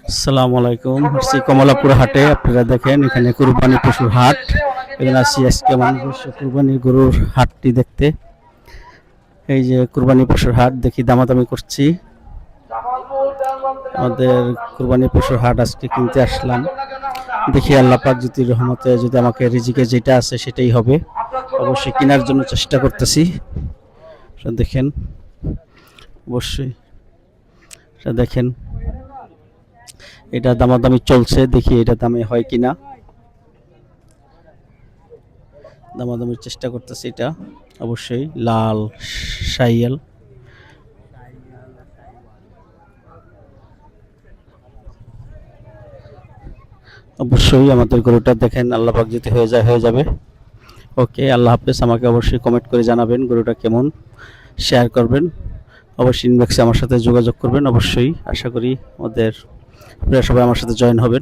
আসসালামু আলাইকুম। হচ্ছে কমলাপুর হাটে, আপনারা দেখেন এখানে কুরবানি পশুর হাট। এখানে আসি আজকে মানুষ কুরবানি গরুর হাটটি দেখতে। এই যে কুরবানি পশুর হাট, দেখি দামাদামি করছি। আমাদের কুরবানি পশুর হাট আজকে কিনতে আসলাম। দেখি আল্লাহ পাক যদি রহমতে যদি আমাকে রিজিকে যেটা আছে সেটাই হবে, অবশ্যই কেনার জন্য চেষ্টা করতেছি। দেখেন, অবশ্যই দেখেন এটা দামাদামি চলছে, দেখি এটা দামে হয় কিনা। দামাদামির চেষ্টা করতেছি। এটা অবশ্যই লাল শাইয়াল। অবশ্যই আমাদের গরুটা দেখেন, আল্লাহ পাক যদি হয়ে যায় হয়ে যাবে। ওকে, আল্লাহ হাফেজ। আমাকে অবশ্যই কমেন্ট করে জানাবেন গরুটা কেমন, শেয়ার করবেন, অবশ্যই ইনবক্সে আমার সাথে যোগাযোগ করবেন। অবশ্যই আশা করি আপনারা সবাই আমার সাথে জয়েন হবেন।